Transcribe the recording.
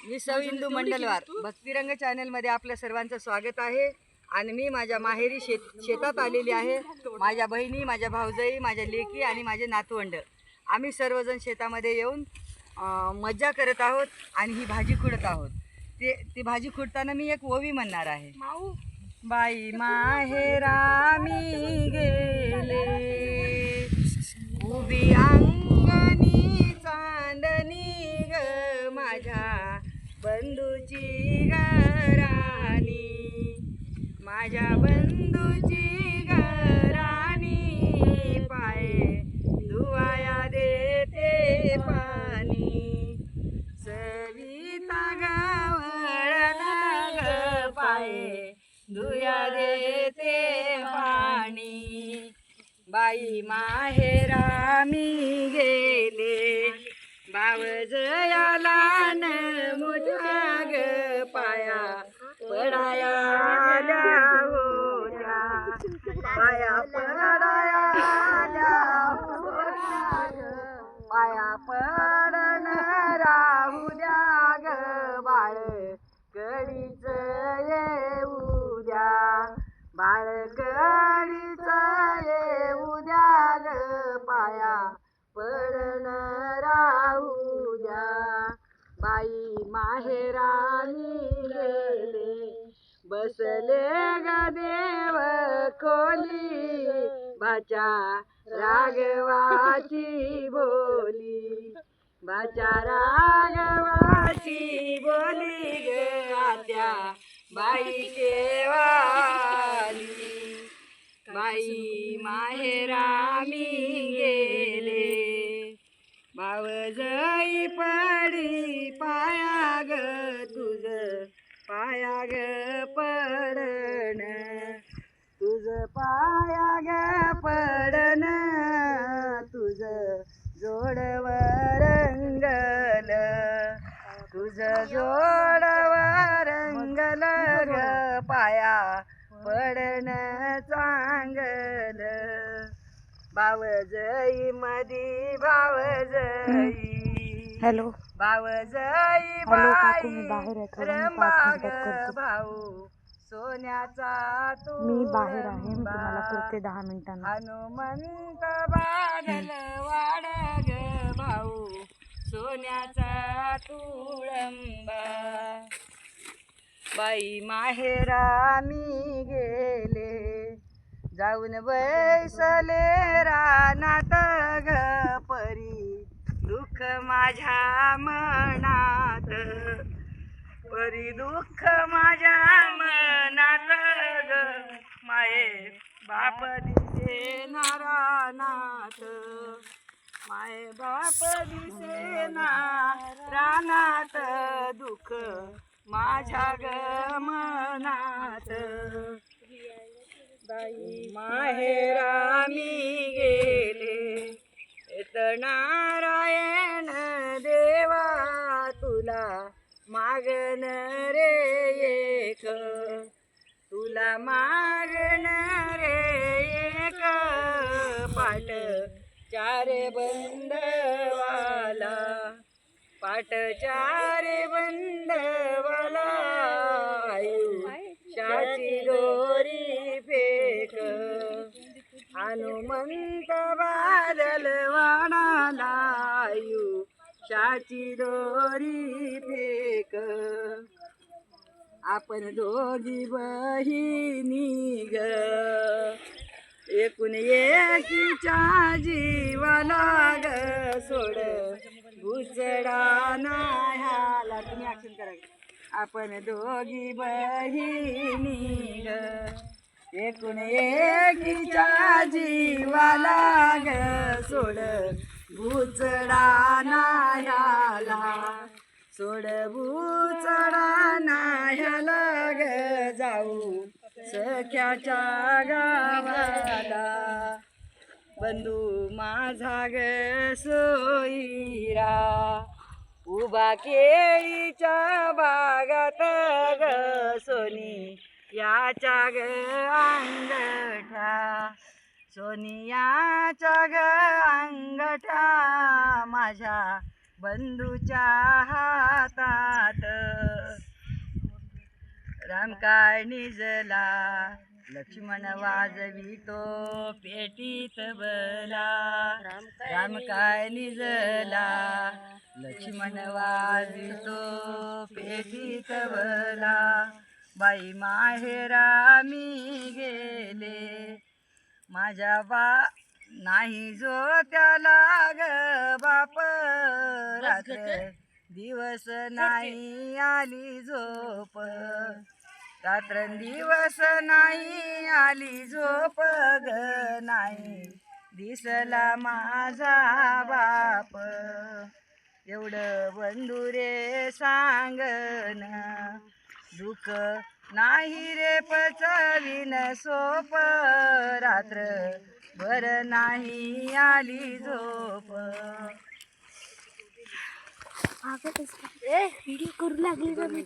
मी सौ इंदू मंडलवार भक्तिरंग चॅनलमध्ये आपल्या सर्वांचं स्वागत आहे. आणि मी माझ्या माहेरी शेतात आलेली आहे. माझ्या बहिणी, माझ्या भाऊजाई, माझ्या लेकी आणि माझे नातवंड आम्ही सर्वजण शेतामध्ये येऊन मज्जा करत आहोत आणि ही भाजी खुडत आहोत. ती भाजी खुडताना मी एक ओवी म्हणणार आहे. बाई माहेरा मी गेले, उभी अंगणी चांदणी ग माझ्या बंधूची घराणी, माझ्या बंधूची घराणी, पाये धुवाया देते पाणी, सविता गावळला ग पाये धुया देते पाणी. बाई माहेरा मी गेले, बावजयाला न मोठ्या ग पाया पडाया होत्या, पाया पडाया पाया पडन राहू द्या ग बाळ कडीच येऊ द्या, बाळ कडीच येऊ द्या ग पाया पडन राहू द्या. बाई माहेरानी गेले, बसले ग देव कोली, भाच्या राघवाची बोली, भाच्या राघवाची बोली ग आत्या बाई केवाली. बाई माहेरा मी गेले, भावजाई पडी पाया ग तुझ, पाया ग पडन, तुझ पाया ग पडन, तुझ जोडवर रंगल, तुझ जोडवर रंगल ग पाया पडन चांगल. भावजाई मधी भावजाई, हॅलो भावजाई बाई रंबा ग भाऊ सोन्याचा मी बाहेर आहे, मी तुम्हाला करते 10 मिनिटांना. हनुमंत बादल वाड ग भाऊ सोन्याचा तुळंबा. बाई माहेरा मी गेले, जाऊन बैसले रानात ग परी, दुःख माझ्या मनात, परी दुःख माझ्या मनात ग, माये बाप दिसे रानात, माये बाप दिसे रानात, दुःख माझ्या ग मनात. बाई माहेरा मी गेले, येत नारायण देवा तुला मागन रे एक, तुला मागन रे एक, पाट चारे बंदवाला, पाट चारे बंदवाला, शाची दोरी फेक, हनुमंत बादल वाणाला, शाची दोरी फेक. आपण दोघी बहिणी ग, एकूण एकीच्या जीवाला ग, सोड भुसडा नाह्याला. तुम्ही ॲक्शन करा. आपण दोघी बहिणी ग, एकूण एकीच्या जीवाला ग, सोड भुसडा नाह्याला, सोड भुसडा नाह्याला ग, जाऊ सख्याच्या गावाला. बंधू माझा ग सोयीरा, उभा केळीच्या बागात ग, सोनी याच्या ग अंगठा, सोनियाच्या ग अंगठा, माझ्या बंधूच्या हातात राम काय निजला लक्ष्मण वाजवितो पेटीत बला राम काय निजला लक्ष्मण वाजवितो पेटीत बला बाई माहेरा मी गेले माझ्या नाही जो त्याला ग बाप रात्र दिवस नाही आली झोप रात्रंदिवस नाही आली झोप ग नाही दिसला माझा बाप एवढं बंधुरे सांगन दुःख नाही रे पचविन सोप रात्र बर नाही आली झोप. व्हिडिओ करू लागली